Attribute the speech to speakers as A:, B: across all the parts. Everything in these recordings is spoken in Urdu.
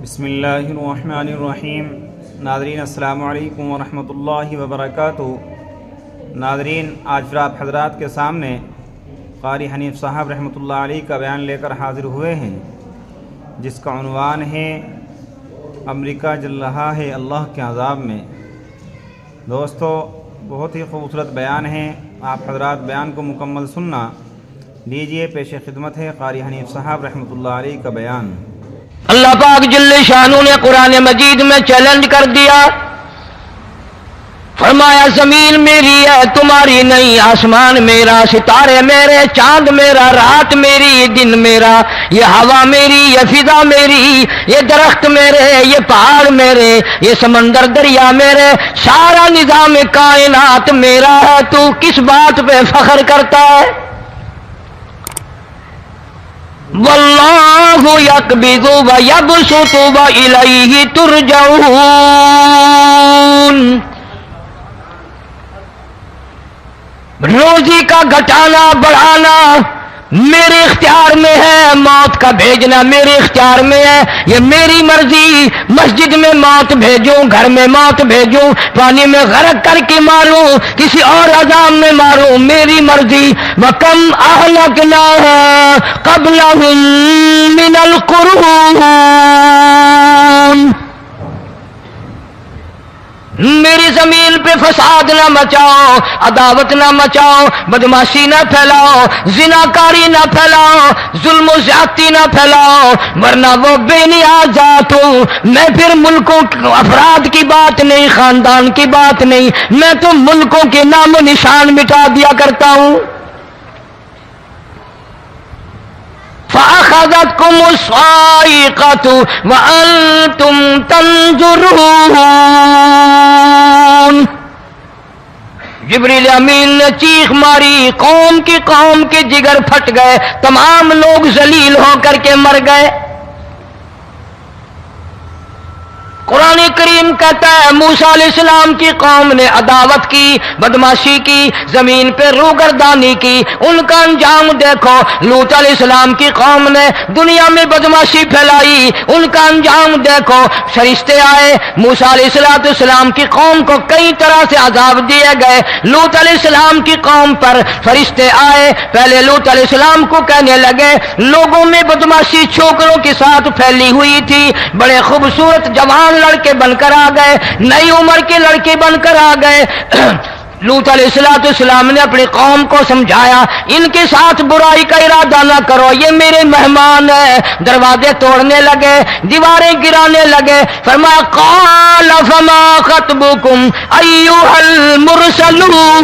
A: بسم اللہ الرحمن الرحیم۔ ناظرین السلام علیکم ورحمۃ اللہ وبرکاتہ۔ ناظرین، آج پھر آپ حضرات کے سامنے قاری حنیف صاحب رحمۃ اللہ علیہ کا بیان لے کر حاضر ہوئے ہیں، جس کا عنوان ہے امریکہ جل رہا ہے اللہ کے عذاب میں۔ دوستو، بہت ہی خوبصورت بیان ہے، آپ حضرات بیان کو مکمل سننا۔ لیجئے پیش خدمت ہے قاری حنیف صاحب رحمۃ اللہ علیہ کا بیان۔
B: اللہ پاک جل شانہ نے قرآن مجید میں چیلنج کر دیا، فرمایا زمین میری ہے تمہاری نہیں، آسمان میرا، ستارے میرے، چاند میرا، رات میری، دن میرا، یہ ہوا میری، یہ فضا میری، یہ درخت میرے، یہ پہاڑ میرے، یہ سمندر دریا میرے، سارا نظام کائنات میرا ہے، تو کس بات پہ فخر کرتا ہے؟ واللہ یقبض ویبسط والیہ ترجعون۔ روزی کا گھٹانا بڑھانا میرے اختیار میں ہے، موت کا بھیجنا میرے اختیار میں ہے، یہ میری مرضی۔ مسجد میں موت بھیجوں، گھر میں موت بھیجوں، پانی میں غرق کر کے ماروں، کسی اور عذاب میں ماروں، میری مرضی۔ وَكَمْ أَهْلَكْنَا قَبْلَهُم مِّنَ الْقُرُونِ، میری زمین پہ فساد نہ مچاؤ، عداوت نہ مچاؤ، بدماشی نہ پھیلاؤ، زناکاری نہ پھیلاؤ، ظلم و زیادتی نہ پھیلاؤ، ورنہ وہ بے نیاز ذات ہوں۔ میں پھر ملکوں افراد کی بات نہیں، خاندان کی بات نہیں، میں تو ملکوں کے نام و نشان مٹا دیا کرتا ہوں۔ فَأَخَذَتْكُمُ الصَّاعِقَةُ وَأَنْتُمْ تَنْظُرُونَ۔ جبریل امین نے چیخ ماری، قوم کے جگر پھٹ گئے، تمام لوگ ذلیل ہو کر کے مر گئے۔ قرآن کریم کہتا ہے موسیٰ علیہ السلام کی قوم نے عداوت کی، بدماشی کی، زمین پہ روگردانی کی، ان کا انجام دیکھو۔ لوط علیہ السلام کی قوم نے دنیا میں بدماشی پھیلائی، ان کا انجام دیکھو۔ فرشتے آئے، موسیٰ علیہ السلام کی قوم کو کئی طرح سے عذاب دیے گئے۔ لوط علیہ السلام کی قوم پر فرشتے آئے، پہلے لوط علیہ السلام کو کہنے لگے، لوگوں میں بدماشی چھوکروں کے ساتھ پھیلی ہوئی تھی، بڑے خوبصورت جوان لڑکے بن کر آ گئے، نئی عمر کے لڑکے بن کر آ گئے۔ لوط علیہ السلام نے اپنی قوم کو سمجھایا، ان کے ساتھ برائی کا ارادہ نہ کرو، یہ میرے مہمان ہیں۔ دروازے توڑنے لگے، دیواریں گرانے لگے۔ فرمایا قال فما خطبکم ایھا المرسلون۔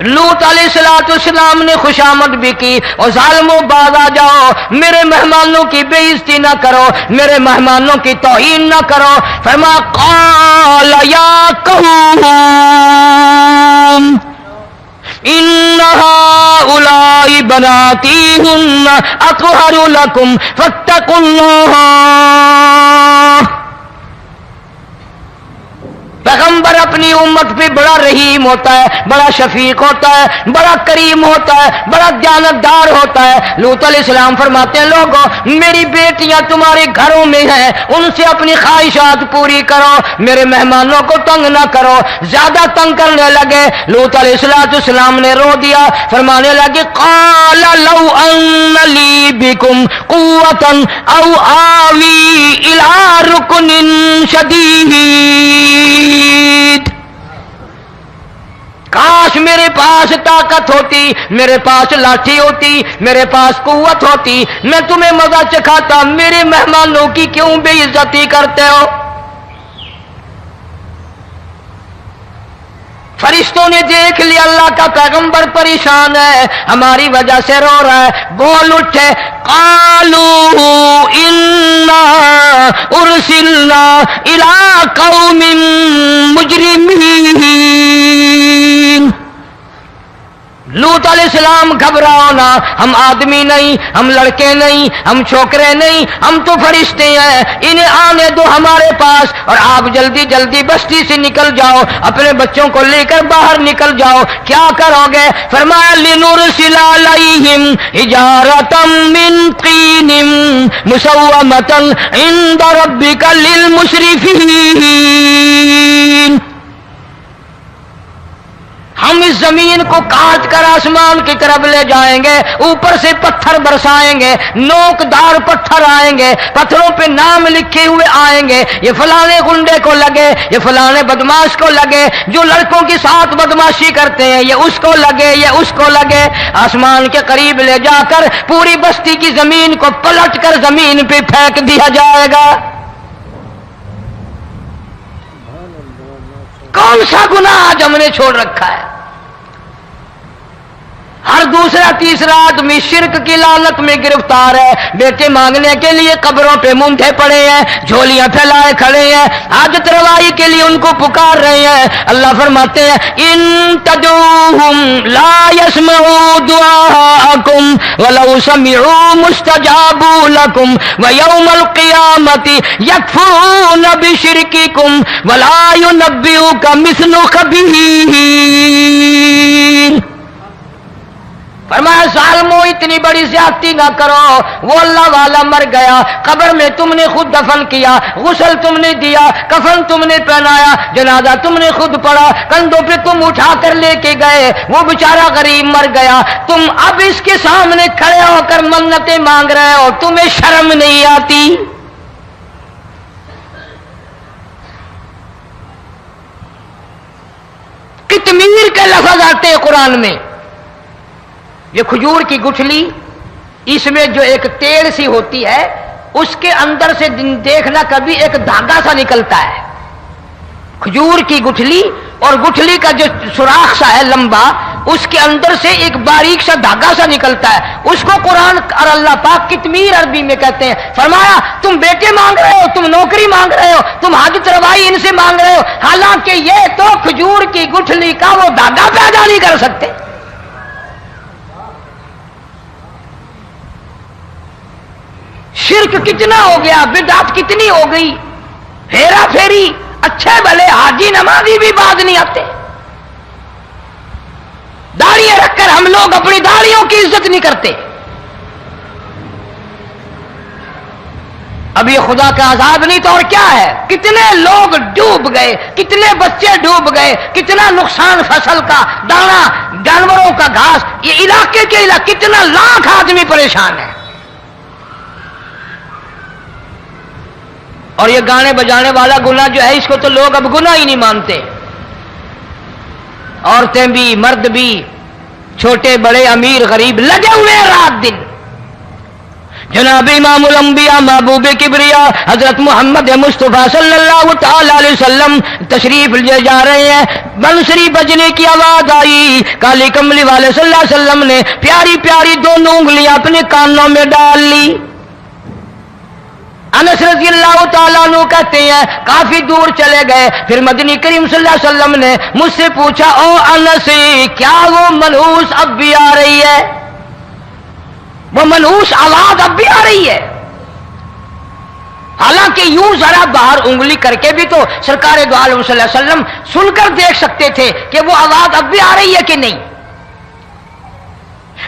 B: لوط علیہ السلام نے خوشامد بھی کی، اور ظالموں باز آ جاؤ، میرے مہمانوں کی بے عزتی نہ کرو، میرے مہمانوں کی توہین نہ کرو۔ فرمایا قال یا قوم ان هؤلاء بناتی ہن اطہر لکم فاتقوا اللہ۔ پیغمبر اپنی امت پہ بڑا رحیم ہوتا ہے، بڑا شفیق ہوتا ہے، بڑا کریم ہوتا ہے، بڑا دیانتدار ہوتا ہے۔ لوط علیہ السلام فرماتے ہیں لوگوں، میری بیٹیاں تمہارے گھروں میں ہیں، ان سے اپنی خواہشات پوری کرو، میرے مہمانوں کو تنگ نہ کرو۔ زیادہ تنگ کرنے لگے، لوط علیہ السلام نے رو دیا، فرمانے لگے قال لو ان لی بکم قوۃ او آوی الی رکن شدید۔ کاش میرے پاس طاقت ہوتی، میرے پاس لاٹھی ہوتی، میرے پاس قوت ہوتی، میں تمہیں مزہ چکھاتا، میرے مہمانوں کی کیوں بے عزتی کرتے ہو؟ فرشتوں نے دیکھ لیا اللہ کا پیغمبر پریشان ہے، ہماری وجہ سے رو رہا ہے، بول اٹھے قالوا انا ارسلنا الی قوم مجرمین۔ لوط علیہ السلام گھبراؤ نہ، ہم آدمی نہیں، ہم لڑکے نہیں، ہم چھوکرے نہیں، ہم تو فرشتے ہیں، انہیں آنے دو ہمارے پاس، اور آپ جلدی جلدی بستی سے نکل جاؤ، اپنے بچوں کو لے کر باہر نکل جاؤ۔ کیا کرو گے؟ فرمایا لنرسل علیہم حجارۃ من طین مسومۃ عند ربک للمسرفین۔ ہم اس زمین کو کاٹ کر آسمان کی طرف لے جائیں گے، اوپر سے پتھر برسائیں گے، نوکدار پتھر آئیں گے، پتھروں پہ نام لکھے ہوئے آئیں گے، یہ فلانے گنڈے کو لگے، یہ فلانے بدماش کو لگے، جو لڑکوں کے ساتھ بدماشی کرتے ہیں یہ اس کو لگے، یہ اس کو لگے۔ آسمان کے قریب لے جا کر پوری بستی کی زمین کو پلٹ کر زمین پہ پھینک دیا جائے گا۔ کون سا گناہ آج ہم نے چھوڑ رکھا ہے؟ ہر دوسرا تیسرا آدمی شرک کی لعنت میں گرفتار ہے، بیٹے مانگنے کے لیے قبروں پہ مونڈھے پڑے ہیں، جھولیاں پھیلائے کھڑے ہیں، حاجت روائی کے لیے ان کو پکار رہے ہیں۔ اللہ فرماتے ہیں ان تدعوہم لا يسمعوا دعاءکم ولو سمعوا مستجابوا لکم ویوم القیامت یکفرون بشرککم ولا ینبئک مثل خبیر۔ فرمایا ظالمو اتنی بڑی زیادتی نہ کرو، وہ اللہ والا مر گیا، قبر میں تم نے خود دفن کیا، غسل تم نے دیا، کفن تم نے پہنایا، جنازہ تم نے خود پڑھا، کندھوں پہ تم اٹھا کر لے کے گئے، وہ بیچارہ غریب مر گیا، تم اب اس کے سامنے کھڑے ہو کر منتیں مانگ رہے ہو، تمہیں شرم نہیں آتی؟ کتمیر کے لفظ آتے ہیں قرآن میں۔ یہ کھجور کی گٹھلی، اس میں جو ایک تیڑ سی ہوتی ہے، اس کے اندر سے دیکھنا کبھی ایک دھاگا سا نکلتا ہے۔ کھجور کی گٹھلی، اور گٹھلی کا جو سوراخ سا ہے لمبا، اس کے اندر سے ایک باریک سا دھاگا سا نکلتا ہے، اس کو قرآن اور اللہ پاک کتمیر عربی میں کہتے ہیں۔ فرمایا تم بیٹے مانگ رہے ہو، تم نوکری مانگ رہے ہو، تم حاجت روائی ان سے مانگ رہے ہو، حالانکہ یہ تو کھجور کی گٹھلی کا وہ دھاگا پیدا نہیں کر سکتے۔ شرک کتنا ہو گیا، بدعت کتنی ہو گئی، ہیرا پھیری، اچھے بھلے حاجی نمازی بھی باز نہیں آتے۔ داڑیاں رکھ کر ہم لوگ اپنی داڑیوں کی عزت نہیں کرتے۔ اب یہ خدا کا عذاب نہیں تو اور کیا ہے؟ کتنے لوگ ڈوب گئے، کتنے بچے ڈوب گئے، کتنا نقصان فصل کا، دانا، جانوروں کا گھاس، یہ علاقے کے علاقے کتنا لاکھ آدمی پریشان ہے۔ اور یہ گانے بجانے والا گناہ جو ہے، اس کو تو لوگ اب گناہ ہی نہیں مانتے۔ عورتیں بھی، مرد بھی، چھوٹے بڑے، امیر غریب لگے ہوئے ہیں رات دن۔ جناب امام الانبیاء محبوب کبریا حضرت محمد مصطفیٰ صلی اللہ تعالی علیہ وسلم تشریف لے جا رہے ہیں، بنسری بجنے کی آواز آئی، کالی کملی والے صلی اللہ علیہ وسلم نے پیاری پیاری دونوں انگلیاں اپنے کانوں میں ڈال لی۔ انس رضی اللہ تعالیٰ عنہ کہتے ہیں کافی دور چلے گئے، پھر مدنی کریم صلی اللہ علیہ وسلم نے مجھ سے پوچھا او انس، کیا وہ منحوس اب بھی آ رہی ہے؟ وہ منحوس آواز اب بھی آ رہی ہے؟ حالانکہ یوں ذرا باہر انگلی کر کے بھی تو سرکار دو عالم صلی اللہ علیہ وسلم سن کر دیکھ سکتے تھے کہ وہ آواز اب بھی آ رہی ہے کہ نہیں۔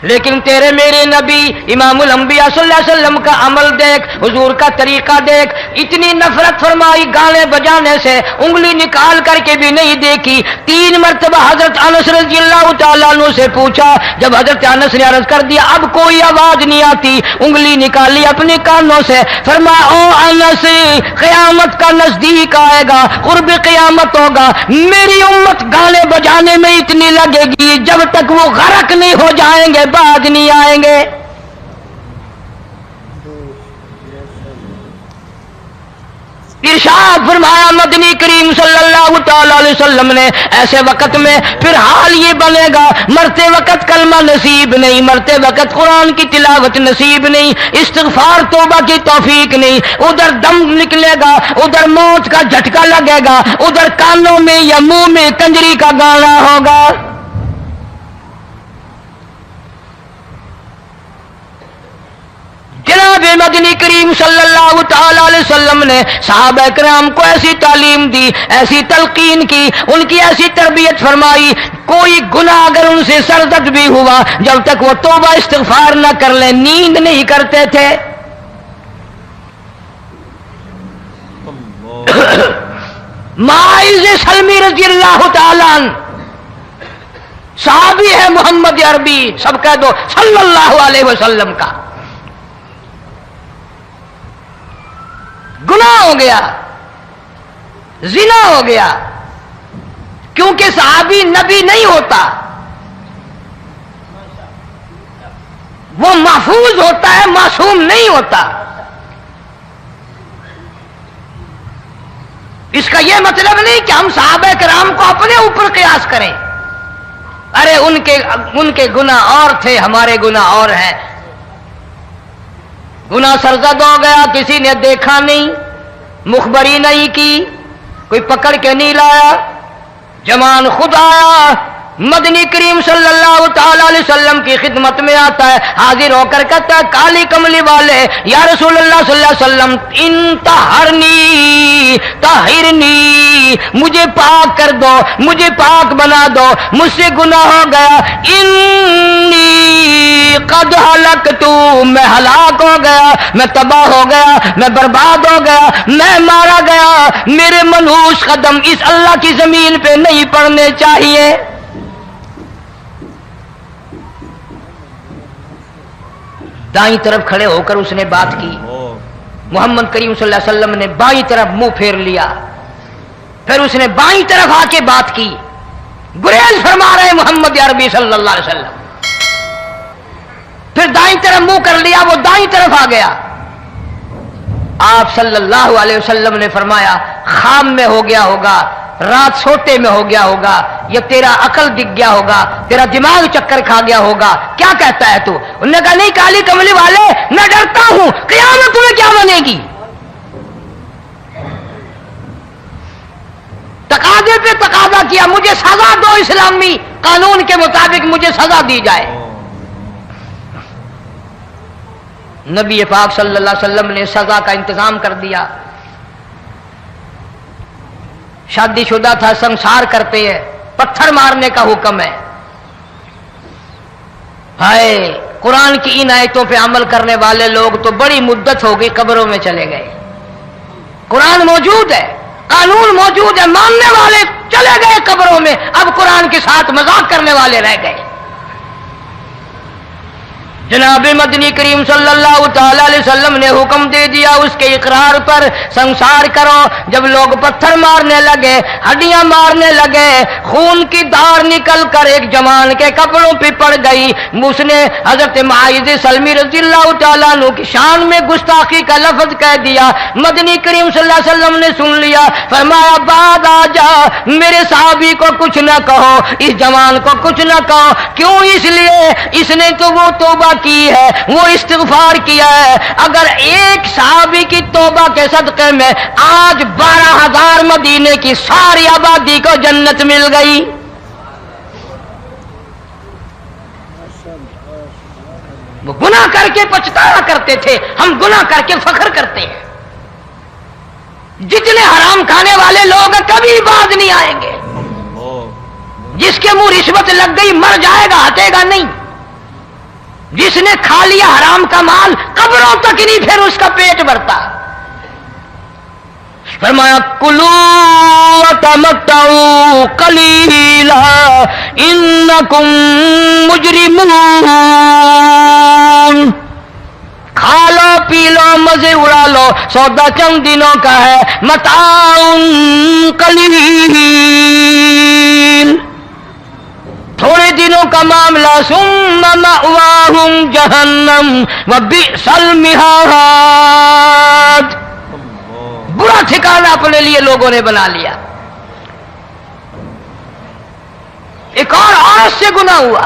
B: لیکن تیرے میرے نبی امام الانبیاء صلی اللہ علیہ وسلم کا عمل دیکھ، حضور کا طریقہ دیکھ، اتنی نفرت فرمائی گانے بجانے سے، انگلی نکال کر کے بھی نہیں دیکھی۔ 3 مرتبہ حضرت انس رضی اللہ تعالیٰ عنہ سے پوچھا، جب حضرت انس نے عرض کر دیا اب کوئی آواز نہیں آتی، انگلی نکالی اپنے کانوں سے، فرمایا او انس، قیامت کا نزدیک آئے گا، قرب قیامت ہوگا، میری امت گانے بجانے میں اتنی لگے گی جب تک وہ غرق نہیں ہو جائیں گے باز نہیں آئیں گے۔ ارشاد فرمایا مدنی کریم صلی اللہ تعالی علیہ وسلم نے ایسے وقت میں پھر حال یہ بنے گا، مرتے وقت کلمہ نصیب نہیں، مرتے وقت قرآن کی تلاوت نصیب نہیں، استغفار توبہ کی توفیق نہیں، ادھر دم نکلے گا، ادھر موت کا جھٹکا لگے گا، ادھر کانوں میں یا منہ میں کنجری کا گانا ہوگا۔ مدنی کریم صلی اللہ تعالی علیہ وسلم نے صحابہ کرام کو ایسی تعلیم دی، ایسی تلقین کی، ان کی ایسی تربیت فرمائی، کوئی گناہ اگر ان سے سرزد بھی ہوا جب تک وہ توبہ استغفار نہ کر لیں نیند نہیں کرتے تھے۔ معاذ سلمی رضی اللہ تعالیٰ عنہ صحابی ہے محمد عربی، سب کہہ دو صلی اللہ علیہ وسلم کا، گناہ ہو گیا، زنا ہو گیا، کیونکہ صحابی نبی نہیں ہوتا، وہ محفوظ ہوتا ہے، معصوم نہیں ہوتا۔ اس کا یہ مطلب نہیں کہ ہم صحابہ کرام کو اپنے اوپر قیاس کریں، ارے ان کے گناہ اور تھے، ہمارے گناہ اور ہیں۔ گناہ سرزد ہو گیا، کسی نے دیکھا نہیں، مخبری نہیں کی، کوئی پکڑ کے نہیں لایا، جمان خود آیا، مدنی کریم صلی اللہ تعالی علیہ وسلم کی خدمت میں آتا ہے، حاضر ہو کر کہتا ہے کالی کملی والے یا رسول اللہ صلی اللہ علیہ وسلم انتہرنی طہرنی، مجھے پاک کر دو، مجھے پاک بنا دو، مجھ سے گناہ ہو گیا، انی قد ہلکت، میں ہلاک ہو گیا، میں تباہ ہو گیا، میں برباد ہو گیا، میں مارا گیا، میرے منحوس قدم اس اللہ کی زمین پہ نہیں پڑنے چاہیے۔ دائیں طرف کھڑے ہو کر اس نے بات کی، محمد کریم صلی اللہ علیہ وسلم نے بائیں طرف منہ پھیر لیا، پھر اس نے بائیں طرف آ کے بات کی، گریز فرما رہے محمد عربی صلی اللہ علیہ وسلم، پھر دائیں طرف منہ کر لیا، وہ دائیں طرف آ گیا۔ آپ صلی اللہ علیہ وسلم نے فرمایا خواب میں ہو گیا ہوگا، رات سوتے میں ہو گیا ہوگا، یا تیرا عقل دکھ گیا ہوگا، تیرا دماغ چکر کھا گیا ہوگا، کیا کہتا ہے تو؟ انہوں نے کہا نہیں کالی کملی والے، میں ڈرتا ہوں قیامت میں کیا بنے گی۔ تقاضے پہ تقاضا کیا، مجھے سزا دو، اسلامی قانون کے مطابق مجھے سزا دی جائے۔ نبی پاک صلی اللہ علیہ وسلم نے سزا کا انتظام کر دیا۔ شادی شدہ تھا، سنسار کرتے ہیں، پتھر مارنے کا حکم ہے۔ ہائے قرآن کی ان آیتوں پہ عمل کرنے والے لوگ تو بڑی مدت ہو گئی قبروں میں چلے گئے۔ قرآن موجود ہے، قانون موجود ہے، ماننے والے چلے گئے قبروں میں، اب قرآن کے ساتھ مذاق کرنے والے رہ گئے۔ جناب مدنی کریم صلی اللہ تعالی علیہ وسلم نے حکم دے دیا اس کے اقرار پر سنسار کرو۔ جب لوگ پتھر مارنے لگے، ہڈیاں مارنے لگے، خون کی دھار نکل کر ایک جوان کے کپڑوں پہ پڑ گئی، اس نے حضرت معاذ سلمی رضی اللہ تعالیٰ عنہ کی شان میں گستاخی کا لفظ کہہ دیا۔ مدنی کریم صلی اللہ علیہ وسلم نے سن لیا، فرمایا بعد آ جا، میرے صحابی کو کچھ نہ کہو، اس جوان کو کچھ نہ کہو۔ کیوں؟ اس لیے اس نے تو وہ توبہ کی ہے، وہ استغفار کیا ہے۔ اگر ایک صحابی کی توبہ کے صدقے میں آج 12,000 مدینے کی ساری آبادی کو جنت مل گئی۔ وہ گناہ کر کے پچھتایا کرتے تھے، ہم گناہ کر کے فخر کرتے ہیں۔ جتنے حرام کھانے والے لوگ کبھی باز نہیں آئیں گے۔ جس کے منہ رشوت لگ گئی مر جائے گا، ہٹے گا نہیں۔ جس نے کھا لیا حرام کا مال قبروں تک نہیں پھر اس کا پیٹ بھرتا۔ فرمایا کلو وتمتعوا قلیلا انکم مجرمون، کھا لو پی لو مزے اڑا لو، سودا چند دنوں کا ہے، متاع قلیل، تھوڑے دنوں کا معاملہ، ثم مأواہم جہنم وبئس المہاد، برا ٹھکانہ اپنے لیے لوگوں نے بنا لیا۔ ایک اور عورت سے گناہ ہوا،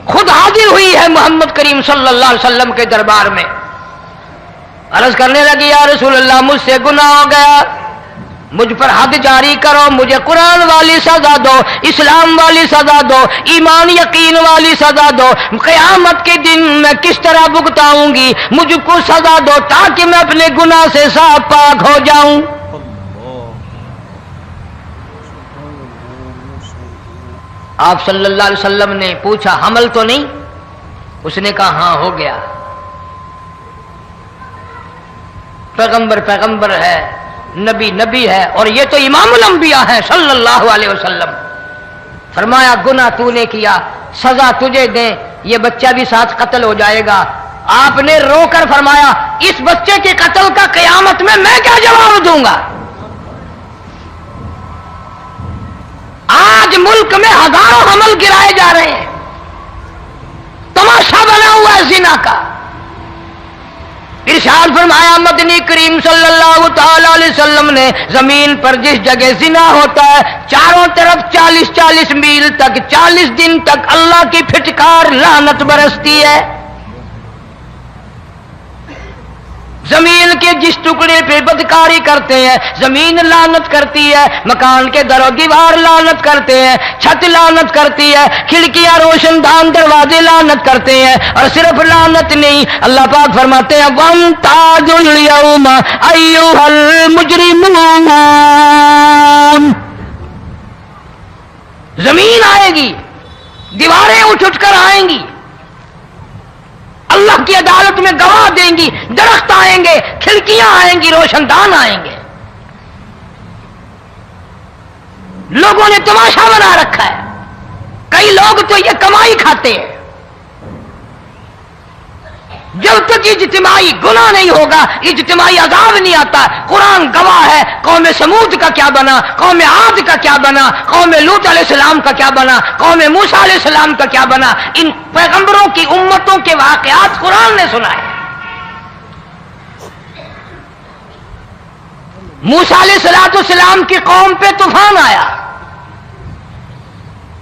B: خود حاضر ہوئی ہے محمد کریم صلی اللہ علیہ وسلم کے دربار میں، عرض کرنے لگی یا رسول اللہ مجھ سے گناہ ہو گیا، مجھ پر حد جاری کرو، مجھے قرآن والی سزا دو، اسلام والی سزا دو، ایمان یقین والی سزا دو، قیامت کے دن میں کس طرح بھگتاؤں گی، مجھ کو سزا دو تاکہ میں اپنے گناہ سے صاف پاک ہو جاؤں۔ آپ صلی اللہ علیہ وسلم نے پوچھا حمل تو نہیں؟ اس نے کہا ہاں ہو گیا۔ پیغمبر ہے، نبی ہے، اور یہ تو امام الانبیاء ہے صلی اللہ علیہ وسلم۔ فرمایا گناہ تو نے کیا، سزا تجھے دیں، یہ بچہ بھی ساتھ قتل ہو جائے گا۔ آپ نے رو کر فرمایا اس بچے کے قتل کا قیامت میں کیا جواب دوں گا؟ آج ملک میں ہزاروں حمل گرائے جا رہے ہیں، تماشا بنا ہوا ہے زنا کا۔ ارشاد فرمایا مدنی کریم صلی اللہ تعالی علیہ وسلم نے زمین پر جس جگہ زنا ہوتا ہے چاروں طرف 40 میل تک 40 دن تک اللہ کی پھٹکار لعنت برستی ہے۔ زمین کے جس ٹکڑے پہ بدکاری کرتے ہیں زمین لعنت کرتی ہے، مکان کے در و دیوار لعنت کرتے ہیں، چھت لعنت کرتی ہے، کھڑکیاں روشن دان دروازے لعنت کرتے ہیں، اور صرف لعنت نہیں، اللہ پاک فرماتے ہیں وَامْتَازُوا الْيَوْمَ أَيُّهَا الْمُجْرِمُونَ۔ زمین آئے گی، دیواریں اٹھ کر آئیں گی، اللہ کی عدالت میں گواہ دیں گی، درخت آئیں گے، کھڑکیاں آئیں گی، روشن دان آئیں گے۔ لوگوں نے تماشا بنا رکھا ہے، کئی لوگ تو یہ کمائی کھاتے ہیں۔ جب تک اجتماعی گناہ نہیں ہوگا اجتماعی عذاب نہیں آتا۔ قرآن گواہ ہے، قوم سمود کا کیا بنا، قوم عاد کا کیا بنا، قوم لوط علیہ السلام کا کیا بنا، قوم موسیٰ علیہ السلام کا کیا بنا۔ ان پیغمبروں کی امتوں کے واقعات قرآن نے سنائے۔ موسیٰ علیہ السلام کی قوم پہ طوفان آیا،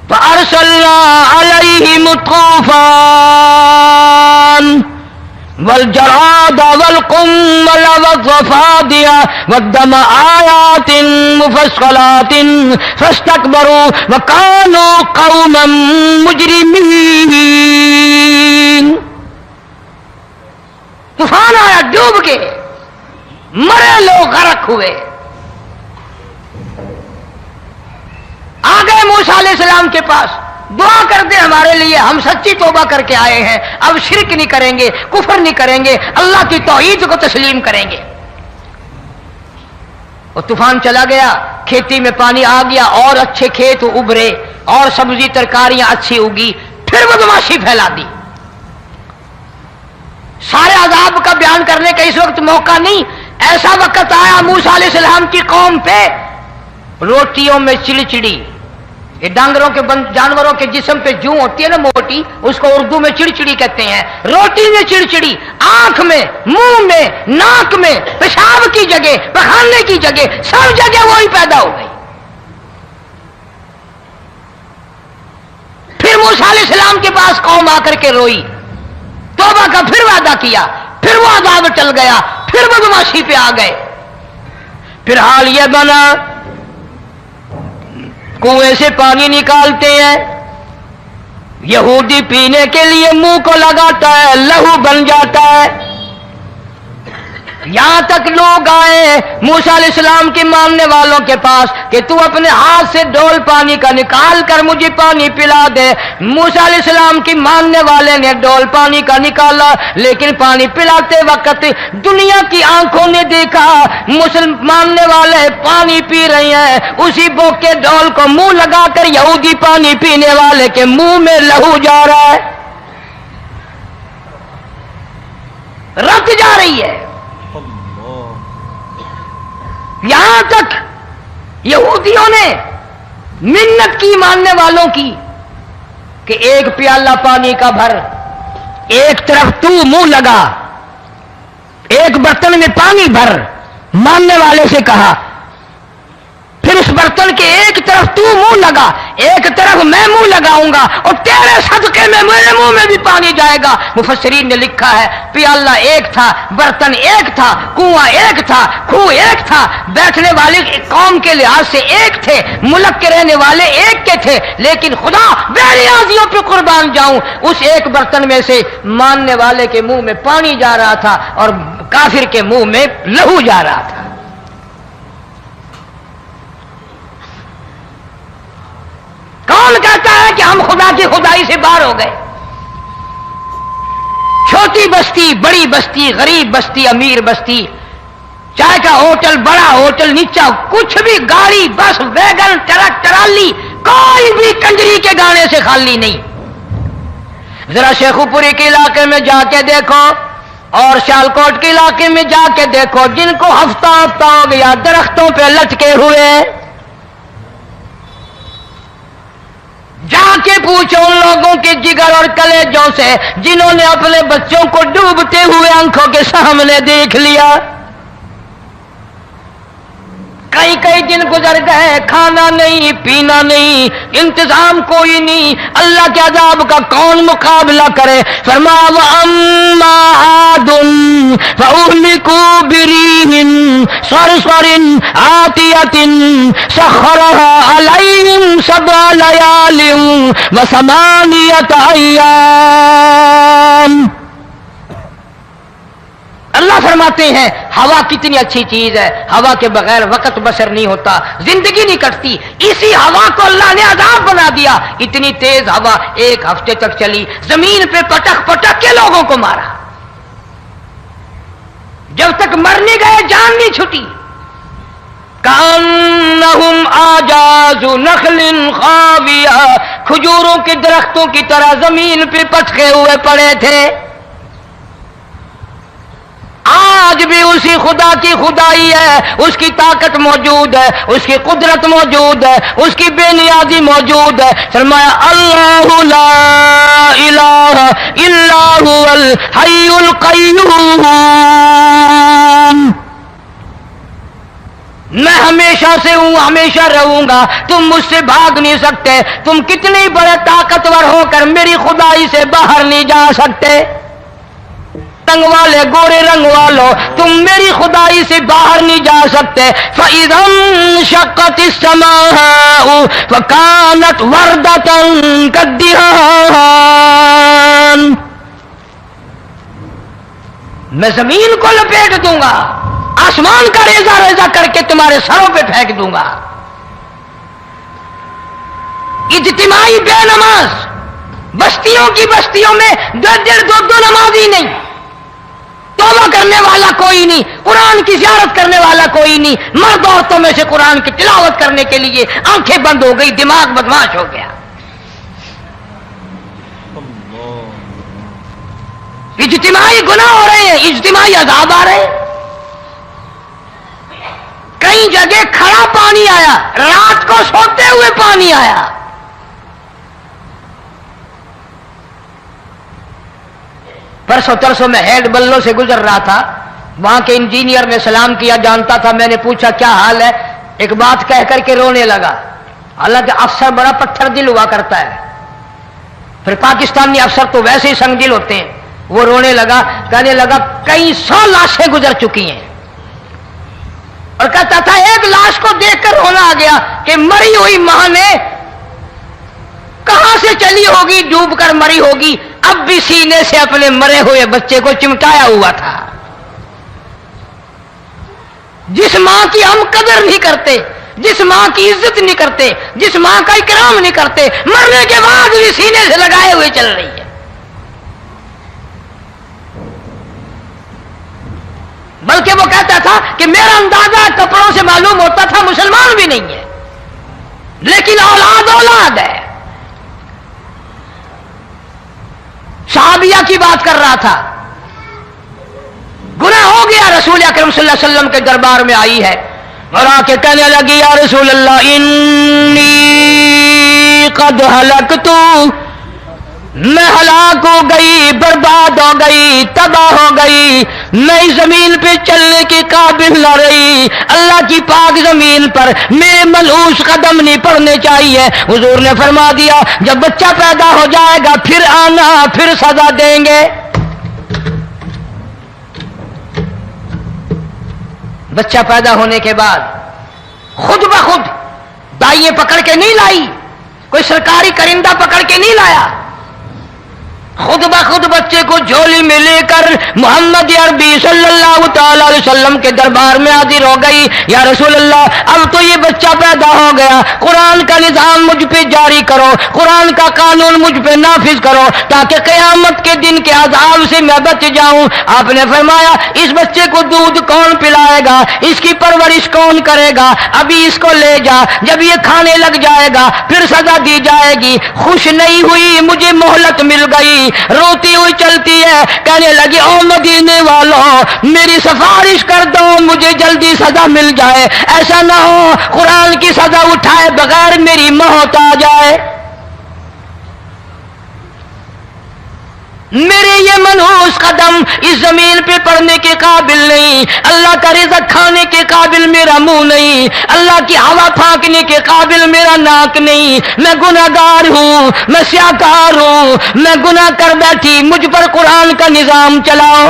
B: فَأَرْسَلْنَا عَلَيْهِمُ الطُّوفَانَ والجراد والقمل والضفادع والدم آيات مفصلات فاستكبروا وكانوا قوما مجرمين۔ طوفان آیا، ڈوب کے مرے لوگ، غرق ہوئے۔ آ گئے موسیٰ علیہ السلام کے پاس، دعا کر دے ہمارے لیے، ہم سچی توبہ کر کے آئے ہیں، اب شرک نہیں کریں گے، کفر نہیں کریں گے، اللہ کی توحید کو تسلیم کریں گے۔ اور طوفان چلا گیا، کھیتی میں پانی آ گیا، اور اچھے کھیت ابھرے، اور سبزی ترکاریاں اچھی اگی، پھر بدماشی پھیلا دی۔ سارے عذاب کا بیان کرنے کا اس وقت موقع نہیں۔ ایسا وقت آیا موسیٰ علیہ السلام کی قوم پہ، روٹیوں میں چڑچڑی، یہ ڈانگروں کے جانوروں کے جسم پہ جوں ہوتی ہے نا موٹی، اس کو اردو میں چڑچڑی کہتے ہیں۔ روٹی میں چڑچڑی، آنکھ میں، منہ میں، ناک میں، پیشاب کی جگہ، پخانے کی جگہ، سب جگہ وہی پیدا ہو گئی۔ پھر موسیٰ علیہ السلام کے پاس قوم آ کر کے روئی، توبہ کا پھر وعدہ کیا، پھر وہ عذاب ٹل گیا، پھر بدماشی پہ آ گئے۔ پھر حال یہ بنا کنویں سے پانی نکالتے ہیں، یہودی پینے کے لیے منہ کو لگاتا ہے، لہو بن جاتا ہے۔ یہاں تک لوگ آئے موسیٰ علیہ السلام کے ماننے والوں کے پاس کہ تو اپنے ہاتھ سے ڈول پانی کا نکال کر مجھے پانی پلا دے۔ موسیٰ علیہ السلام کی ماننے والے نے ڈول پانی کا نکالا، لیکن پانی پلاتے وقت دنیا کی آنکھوں نے دیکھا ماننے والے پانی پی رہے ہیں، اسی بوک کے ڈول کو منہ لگا کر یہودی پانی پینے والے کے منہ میں لہو جا رہا ہے، رت جا رہی ہے۔ یہاں تک یہودیوں نے منت کی ماننے والوں کی کہ ایک پیالہ پانی کا بھر، ایک طرف تو منہ لگا، ایک برتن میں پانی بھر، ماننے والے سے کہا۔ پھر اس برتن کے ایک طرف تو منہ لگا، ایک طرف میں منہ لگاؤں گا، اور تیرے صدقے میں میرے منہ میں بھی پانی جائے گا۔ مفسرین نے لکھا ہے پیالہ ایک تھا، برتن ایک تھا، کنواں ایک تھا، کھوہ ایک تھا، بیٹھنے والے قوم کے لحاظ سے ایک تھے، ملک کے رہنے والے ایک کے تھے، لیکن خدا بے نیازیوں پہ قربان جاؤں، اس ایک برتن میں سے ماننے والے کے منہ میں پانی جا رہا تھا اور کافر کے منہ میں لہو جا رہا تھا۔ کون کہتا ہے کہ ہم خدا کی خدائی سے باہر ہو گئے؟ چھوٹی بستی، بڑی بستی، غریب بستی، امیر بستی، چائے کا ہوٹل، بڑا ہوٹل، نیچا کچھ بھی، گاڑی، بس، ویگن، ٹرک، ٹرالی، کوئی بھی کنجری کے گانے سے خالی نہیں۔ ذرا شیخو پوری کے علاقے میں جا کے دیکھو اور سیالکوٹ کے علاقے میں جا کے دیکھو، جن کو ہفتہ ہو گیا درختوں پہ لٹکے ہوئے، جا کے پوچھو ان لوگوں کے جگر اور کلیجوں سے جنہوں نے اپنے بچوں کو ڈوبتے ہوئے آنکھوں کے سامنے دیکھ لیا۔ کئی دن گزر گئے، کھانا نہیں، پینا نہیں، انتظام کوئی نہیں، اللہ کے عذاب کا کون مقابلہ کرے؟ فرمایا وَأَمَّا عَادٌ فَأُهْلِكُوا بِرِيحٍ صَرْصَرٍ عَاتِيَةٍ سَخَّرَهَا عَلَيْهِمْ سَبْعَ لَيَالٍ وَثَمَانِيَةَ أَيَّامٍ۔ اللہ فرماتے ہیں ہوا کتنی اچھی چیز ہے، ہوا کے بغیر وقت بسر نہیں ہوتا، زندگی نہیں کٹتی، اسی ہوا کو اللہ نے عذاب بنا دیا۔ اتنی تیز ہوا ایک ہفتے تک چلی، زمین پہ پٹک پٹک کے لوگوں کو مارا، جب تک مر نہیں گئے جان نہیں چھٹی۔ کأنہم اعجاز نخل خاویہ، کھجوروں کے درختوں کی طرح زمین پہ پٹکے ہوئے پڑے تھے۔ آج بھی اسی خدا کی خدائی ہے، اس کی طاقت موجود ہے، اس کی قدرت موجود ہے، اس کی بے نیازی موجود ہے۔ فرمایا اللہ لا الہ الا هو الحی القیوم، میں ہمیشہ سے ہوں، ہمیشہ رہوں گا، تم مجھ سے بھاگ نہیں سکتے، تم کتنی بڑے طاقتور ہو کر میری خدائی سے باہر نہیں جا سکتے۔ رنگ والے، گورے رنگ والوں، تم میری خدائی سے باہر نہیں جا سکتے۔ فَإِذَا انشَقَّتِ السَّمَاءُ فَكَانَتْ وَرْدَةً كَالدِّهَانِ، میں زمین کو لپیٹ دوں گا، آسمان کا ریزہ ریزہ کر کے تمہارے سروں پہ پھینک دوں گا۔ اجتماعی بے نماز، بستیوں کی بستیوں میں دو نمازی نہیں، توبہ کرنے والا کوئی نہیں، قرآن کی زیارت کرنے والا کوئی نہیں، مرد عورتوں میں سے قرآن کی تلاوت کرنے کے لیے آنکھیں بند ہو گئی، دماغ بدماش ہو گیا۔ اجتماعی گناہ ہو رہے ہیں، اجتماعی عذاب آ رہے ہیں۔ کئی جگہ کھڑا پانی آیا، رات کو سوتے ہوئے پانی آیا۔ پرسوں ترسوں میں ہیڈ بلوں سے گزر رہا تھا، وہاں کے انجینئر نے سلام کیا، جانتا تھا، میں نے پوچھا کیا حال ہے، ایک بات کہہ کر کے رونے لگا، حالانکہ افسر بڑا پتھر دل ہوا کرتا ہے، پھر پاکستانی افسر تو ویسے ہی سنگ دل ہوتے ہیں۔ وہ رونے لگا، کہنے لگا کئی 100 لاشیں گزر چکی ہیں، اور کہتا تھا ایک لاش کو دیکھ کر رونا آ گیا کہ مری ہوئی ماں نے کہاں سے چلی ہوگی، ڈوب کر مری ہوگی، اب بھی سینے سے اپنے مرے ہوئے بچے کو چمٹایا ہوا تھا۔ جس ماں کی ہم قدر نہیں کرتے، جس ماں کی عزت نہیں کرتے، جس ماں کا اکرام نہیں کرتے، مرنے کے بعد بھی سینے سے لگائے ہوئے چل رہی ہے۔ بلکہ وہ کہتا تھا کہ میرا اندازہ کپڑوں سے معلوم ہوتا تھا مسلمان بھی نہیں ہے، لیکن اولاد اولاد ہے۔ صحابیہ کی بات کر رہا تھا، گناہ ہو گیا، رسول اکرم صلی اللہ علیہ وسلم کے دربار میں آئی ہے اور آ کے کہنے لگی یا رسول اللہ انی قد ہلکت، میں ہلاک ہو گئی، برباد ہو گئی، تباہ ہو گئی، میں اس زمین پہ چلنے کے قابل نہ رہی، اللہ کی پاک زمین پر میرے ملعوس قدم نہیں پڑنے چاہیے۔ حضور نے فرما دیا جب بچہ پیدا ہو جائے گا پھر آنا، پھر سزا دیں گے۔ بچہ پیدا ہونے کے بعد خود بخود دائیں پکڑ کے نہیں لائی، کوئی سرکاری کرندہ پکڑ کے نہیں لایا، خود بخود بچے کو جھولی میں لے کر محمد عربی صلی اللہ تعالی علیہ وسلم کے دربار میں حاضر ہو گئی۔ یا رسول اللہ اب تو یہ بچہ پیدا ہو گیا، قرآن کا نظام مجھ پہ جاری کرو، قرآن کا قانون مجھ پہ نافذ کرو تاکہ قیامت کے دن کے عذاب سے میں بچ جاؤں۔ آپ نے فرمایا اس بچے کو دودھ کون پلائے گا، اس کی پرورش کون کرے گا، ابھی اس کو لے جا، جب یہ کھانے لگ جائے گا پھر سزا دی جائے گی۔ خوش نہیں ہوئی، مجھے مہلت مل گئی، روتی ہوئی چلتی ہے، کہنے لگی او مدینے والوں میری سفارش کر دو، مجھے جلدی سزا مل جائے، ایسا نہ ہو قرآن کی سزا اٹھائے بغیر میری موت آ جائے۔ میرے یہ منحوس قدم اس زمین پہ پڑنے کے قابل نہیں، اللہ کا رزق کھانے کے قابل میرا منہ نہیں، اللہ کی ہوا پھانکنے کے قابل میرا ناک نہیں، میں گناہگار ہوں، میں سیاکار ہوں، میں گناہ کر بیٹھی، مجھ پر قرآن کا نظام چلاؤ۔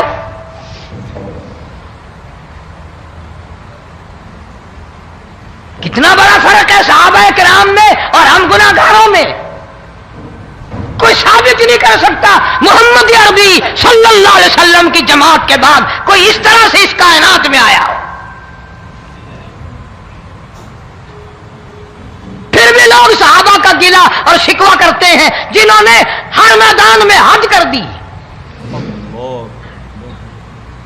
B: کتنا بڑا فرق ہے صحابہ کرام میں اور ہم گناہگاروں میں، کوئی ثابت نہیں کر سکتا محمد عربی صلی اللہ علیہ وسلم کی جماعت کے بعد کوئی اس طرح سے اس کائنات میں آیا ہو۔ پھر بھی لوگ صحابہ کا گلہ اور شکوہ کرتے ہیں جنہوں نے ہر میدان میں حج کر دی۔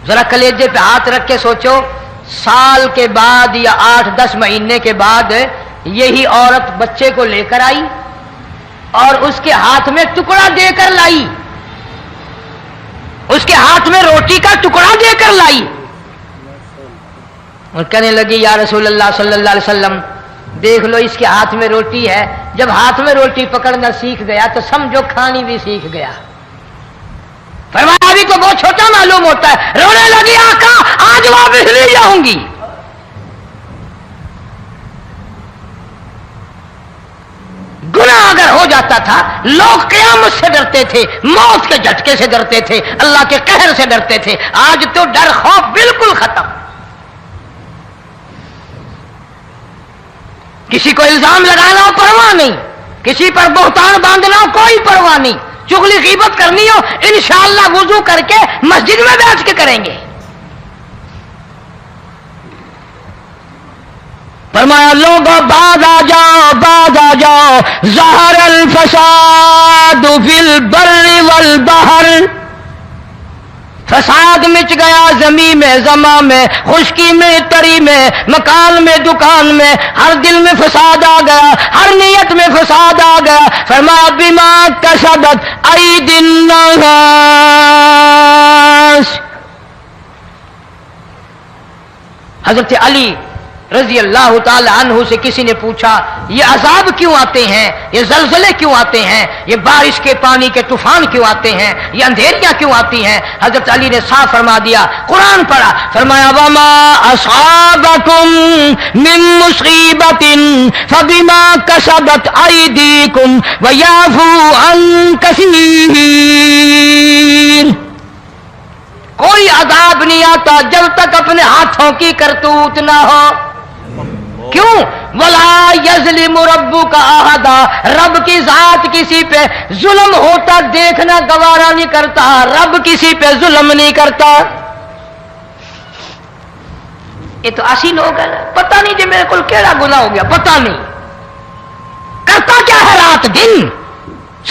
B: ذرا کلیجے پہ ہاتھ رکھ کے سوچو، سال کے بعد یا 8-10 مہینے کے بعد یہی عورت بچے کو لے کر آئی اور اس کے ہاتھ میں ٹکڑا دے کر لائی، اس کے ہاتھ میں روٹی کا ٹکڑا دے کر لائی اور کہنے لگی یا رسول اللہ صلی اللہ علیہ وسلم دیکھ لو اس کے ہاتھ میں روٹی ہے، جب ہاتھ میں روٹی پکڑنا سیکھ گیا تو سمجھو کھانی بھی سیکھ گیا۔ فرمایا ابھی تو بہت چھوٹا معلوم ہوتا ہے، رونے لگی آقا آج واپس نہیں جاؤں گی۔ گناہ اگر ہو جاتا تھا لوگ قیامت سے ڈرتے تھے، موت کے جھٹکے سے ڈرتے تھے، اللہ کے قہر سے ڈرتے تھے، آج تو ڈر خوف بالکل ختم۔ کسی کو الزام لگانا ہو پرواہ نہیں، کسی پر بہتان باندھنا ہو کوئی پرواہ نہیں، چغلی غیبت کرنی ہو انشاءاللہ وضو کر کے مسجد میں بیٹھ کے کریں گے۔ فرمایا لوگوں بعد آ جاؤ، بعد آ جاؤ، ظہر الفساد فی البر والبحر، فساد مچ گیا زمین میں، زماں میں، خشکی میں، تری میں، مکان میں، دکان میں، ہر دل میں فساد آ گیا، ہر نیت میں فساد آ گیا۔ فرمایا بما کسبت ایدی الناس، حضرت علی رضی اللہ تعالی عنہ سے کسی نے پوچھا یہ عذاب کیوں آتے ہیں، یہ زلزلے کیوں آتے ہیں، یہ بارش کے پانی کے طوفان کیوں آتے ہیں، یہ اندھیریاں کیوں آتی ہیں؟ حضرت علی نے صاف فرما دیا، قرآن پڑھا، فرمایا وما اصابکم من مصیبت فبما کسبت ایدیکم ویعفو عن کثیر، کوئی عذاب نہیں آتا جب تک اپنے ہاتھوں کی کرتوت نہ ہو۔ کیوں؟ ولا یظلم ربک احدا، رب کی ذات کسی پہ ظلم ہوتا دیکھنا گوارا نہیں کرتا، رب کسی پہ ظلم نہیں کرتا۔ یہ تو ایسی لوگ ہیں پتہ نہیں جی میرے کو کیڑا گناہ ہو گیا، پتہ نہیں کرتا کیا ہے رات دن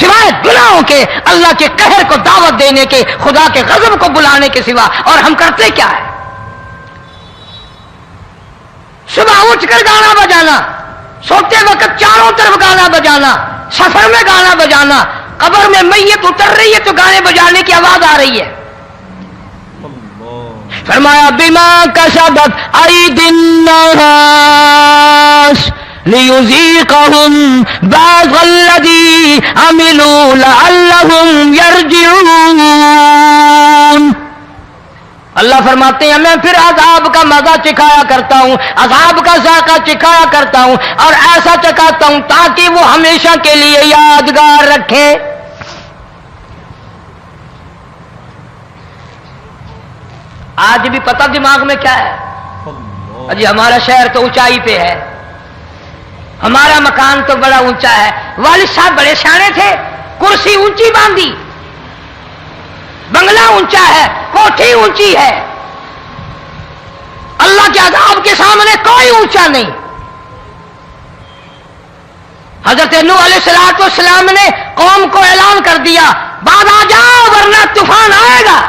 B: سوائے گناہوں کے، اللہ کے قہر کو دعوت دینے کے، خدا کے غضب کو بلانے کے سوا، اور ہم کرتے کیا ہے؟ صبح اٹھ کر گانا بجانا، سوتے وقت چاروں طرف گانا بجانا، سفر میں گانا بجانا، قبر میں میت اتر رہی ہے تو گانے بجانے کی آواز آ رہی ہے۔ فرمایا بما کسبت ایدی الناس لیذیقہم بعض الذی عملوا لعلهم يرجعون. اللہ فرماتے ہیں میں پھر عذاب کا مزہ چکھایا کرتا ہوں، عذاب کا ذائقہ چکھایا کرتا ہوں اور ایسا چکھاتا ہوں تاکہ وہ ہمیشہ کے لیے یادگار رکھے. آج بھی پتہ دماغ میں کیا ہے؟ جی ہمارا شہر تو اونچائی پہ ہے، ہمارا مکان تو بڑا اونچا ہے. والد صاحب بڑے سیانے تھے، کرسی اونچی باندھی، بنگلہ اونچا ہے، کوٹھی اونچی ہے. اللہ کے عذاب کے سامنے کوئی اونچا نہیں. حضرت نوح علیہ السلام نے قوم کو اعلان کر دیا بعد آ جاؤ ورنہ طوفان آئے گا.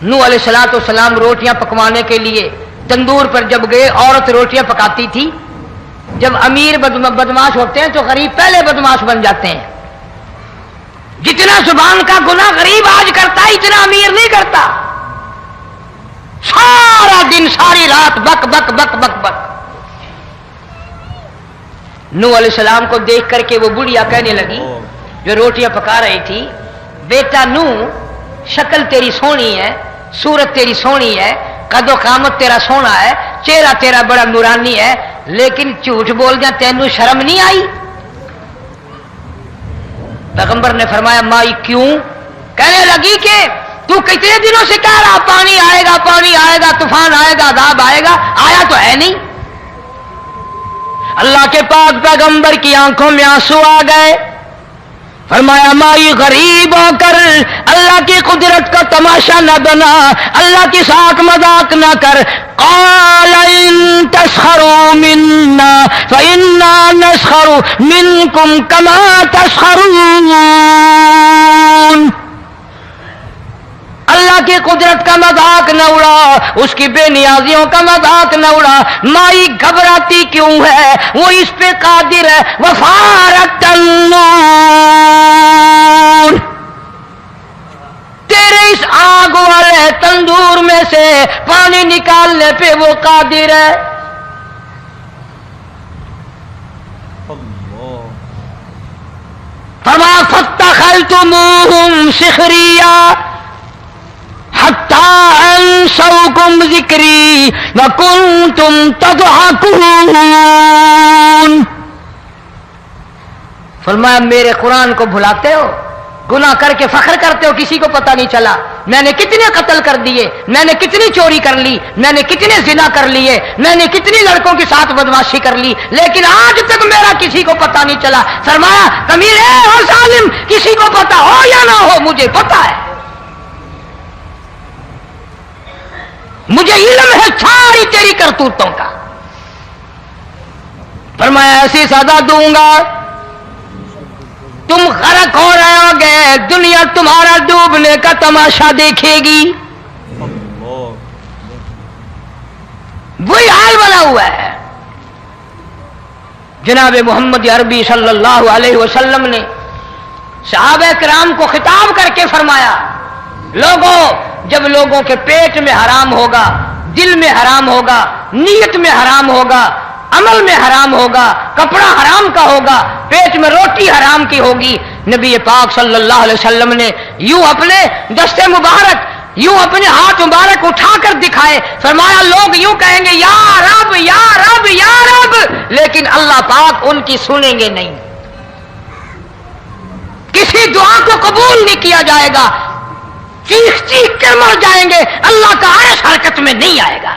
B: نوح علیہ السلام روٹیاں پکوانے کے لیے تندور پر جب گئے، عورت روٹیاں پکاتی تھی. جب امیر بدماش ہوتے ہیں تو غریب پہلے بدماش بن جاتے ہیں. جتنا زبان کا گناہ غریب آج کرتا ہے اتنا امیر نہیں کرتا. سارا دن ساری رات بک بک بک بک بک. نوح علیہ السلام کو دیکھ کر کے وہ بڑھیا کہنے لگی جو روٹیاں پکا رہی تھی، بیٹا نوح شکل تیری سونی ہے، صورت تیری سونی ہے، قد و قامت تیرا سونا ہے، چہرہ تیرا بڑا نورانی ہے، لیکن جھوٹ بول جا تینوں شرم نہیں آئی؟ پیغمبر نے فرمایا مائی کیوں؟ کہنے لگی کہ تو کتنے دنوں سے کہہ رہا پانی آئے گا، پانی آئے گا، طوفان آئے گا، عذاب آئے گا، آیا تو ہے نہیں. اللہ کے پاک پیغمبر کی آنکھوں میں آنسو آ گئے. فرمایا مائی غریب ہو کر اللہ کی قدرت کا تماشا نہ بنا، اللہ کی ساتھ مذاق نہ کر. قال ان تسخروا منا فإنا نسخر منكم كما تسخرون. اللہ کی قدرت کا مذاق نہ اڑا، اس کی بے نیازیوں کا مذاق نہ اڑا. مائی گھبراتی کیوں ہے؟ وہ اس پہ قادر ہے. وفارت النور، تیرے اس آگ والے تندور میں سے پانی نکالنے پہ وہ قادر ہے. فما فاتخذتموهم سخریا حتی انسوکم ذکری وکنتم تضحکون. فرمایا میرے قرآن کو بھلاتے ہو، گناہ کر کے فخر کرتے ہو، کسی کو پتہ نہیں چلا میں نے کتنے قتل کر دیے، میں نے کتنی چوری کر لی، میں نے کتنے زنا کر لیے، میں نے کتنی لڑکوں کے ساتھ بدماشی کر لی، لیکن آج تک میرا کسی کو پتہ نہیں چلا. فرمایا کمینے اور ظالم، کسی کو پتہ ہو یا نہ ہو مجھے پتہ ہے، مجھے علم ہے ساری تیری کرتوتوں کا. فرمایا ایسی سزا دوں گا تم غرق ہو رہے ہو گے، دنیا تمہارا ڈوبنے کا تماشا دیکھے گی. وہی حال بنا ہوا ہے. جناب محمد عربی صلی اللہ علیہ وسلم نے صحابہ کرام کو خطاب کر کے فرمایا لوگوں، جب لوگوں کے پیٹ میں حرام ہوگا، دل میں حرام ہوگا، نیت میں حرام ہوگا، عمل میں حرام ہوگا، کپڑا حرام کا ہوگا، پیٹ میں روٹی حرام کی ہوگی، نبی پاک صلی اللہ علیہ وسلم نے یوں اپنے دستے مبارک، یوں اپنے ہاتھ مبارک اٹھا کر دکھائے. فرمایا لوگ یوں کہیں گے یا رب یا رب یا رب، لیکن اللہ پاک ان کی سنیں گے نہیں، کسی دعا کو قبول نہیں کیا جائے گا، چیخ چیخ کر مر جائیں گے، اللہ کا عرش حرکت میں نہیں آئے گا.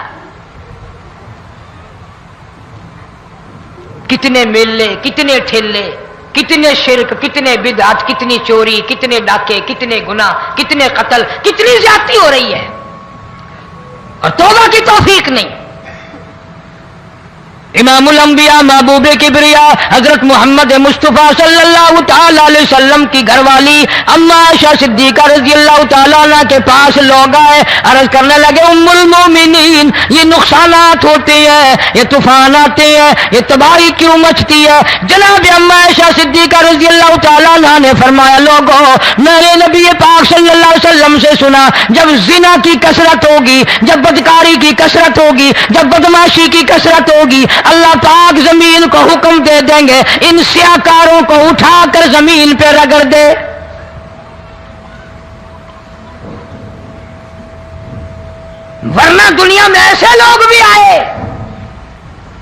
B: کتنے میلے، کتنے ٹھیلے، کتنے شرک، کتنے بدعت، کتنی چوری، کتنے ڈاکے، کتنے گناہ، کتنے قتل، کتنی زیادتی ہو رہی ہے اور توبہ کی توفیق نہیں. امام الانبیاء محبوب کبریا حضرت محمد مصطفیٰ صلی اللہ تعالی علیہ وسلم کی گھر والی اما عائشہ صدیقہ رضی اللہ تعالیٰ عنہ کے پاس لوگ آئے، عرض کرنے لگے ام المومنین یہ نقصانات ہوتے ہیں، یہ طوفان آتے ہیں، یہ تباہی کیوں مچتی ہے؟ جناب اما عائشہ صدیقہ رضی اللہ تعالیٰ عنہ نے فرمایا لوگوں، میں نے نبی پاک صلی اللہ علیہ وسلم سے سنا جب زنا کی کثرت ہوگی، جب بدکاری کی کثرت ہوگی، جب بدماشی کی کثرت ہوگی، اللہ پاک زمین کو حکم دے دیں گے ان سیاکاروں کو اٹھا کر زمین پہ رگڑ دے. ورنہ دنیا میں ایسے لوگ بھی آئے.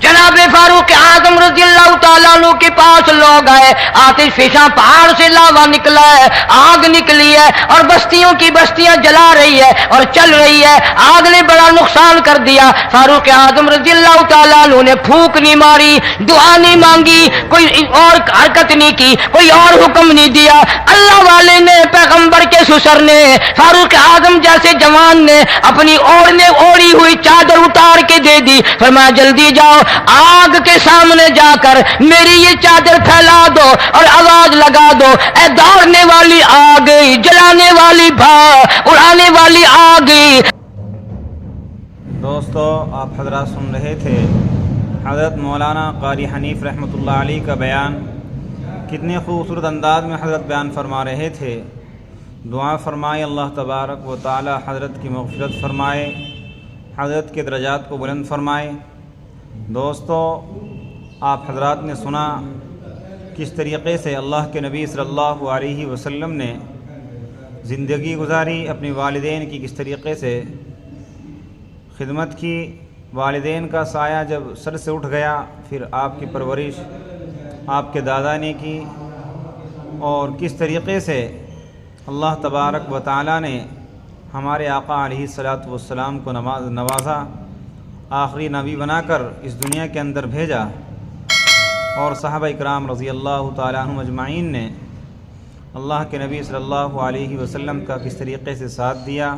B: جناب فاروق اعظم رضی اللہ تعالیٰ عنہ کے پاس لوگ آئے. آتش فشاں پہاڑ سے لاوا نکلا ہے, آگ نکلی ہے اور بستیوں کی بستیاں جلا رہی ہے اور چل رہی ہے. آگ نے بڑا نقصان کر دیا. فاروق اعظم رضی اللہ تعالیٰ عنہ نے پھونک نہیں ماری, دعا نہیں مانگی, کوئی اور حرکت نہیں کی, کوئی اور حکم نہیں دیا. اللہ والے نے, پیغمبر کے سسر نے, فاروق اعظم جیسے جوان نے اپنی اوڑھی ہوئی چادر اتار کے دے دی. فرمایا جلدی جاؤ, آگ کے سامنے جا کر میری یہ چادر پھیلا دو اور آواز لگا دو, اے دوڑنے والی آگ, جلانے والی اڑانے والی آگ.
A: دوستو, آپ حضرات سن رہے تھے حضرت مولانا قاری حنیف رحمۃ اللہ علیہ کا بیان. کتنے خوبصورت انداز میں حضرت بیان فرما رہے تھے. دعا فرمائے اللہ تبارک و تعالی حضرت کی مغفرت فرمائے, حضرت کے درجات کو بلند فرمائے. دوستو, آپ حضرات نے سنا کس طریقے سے اللہ کے نبی صلی اللہ علیہ وسلم نے زندگی گزاری, اپنی والدین کی کس طریقے سے خدمت کی. والدین کا سایہ جب سر سے اٹھ گیا, پھر آپ کی پرورش آپ کے دادا نے کی, اور کس طریقے سے اللہ تبارک و تعالی نے ہمارے آقا علیہ الصلاۃ والسلام کو نوازا, آخری نبی بنا کر اس دنیا کے اندر بھیجا, اور صحابہ اکرام رضی اللہ تعالیٰ عنہم اجمعین نے اللہ کے نبی صلی اللہ علیہ وسلم کا کس طریقے سے ساتھ دیا,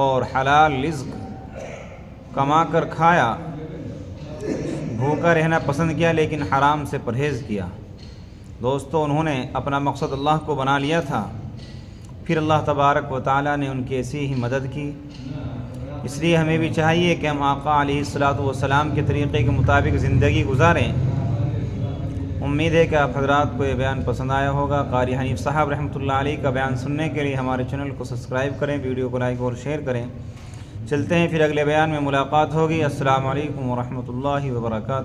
A: اور حلال رزق کما کر کھایا, بھوکا رہنا پسند کیا لیکن حرام سے پرہیز کیا. دوستو, انہوں نے اپنا مقصد اللہ کو بنا لیا تھا, پھر اللہ تبارک و تعالیٰ نے ان کی ایسی ہی مدد کی. اس لیے ہمیں بھی چاہیے کہ ہم آقا علیہ الصلاۃ والسلام کے طریقے کے مطابق زندگی گزاریں. امید ہے کہ آپ حضرات کو یہ بیان پسند آیا ہوگا. قاری حنیف صاحب رحمۃ اللہ علیہ کا بیان سننے کے لیے ہمارے چینل کو سبسکرائب کریں, ویڈیو کو لائک اور شیئر کریں. چلتے ہیں, پھر اگلے بیان میں ملاقات ہوگی. السلام علیکم ورحمۃ اللہ وبرکاتہ.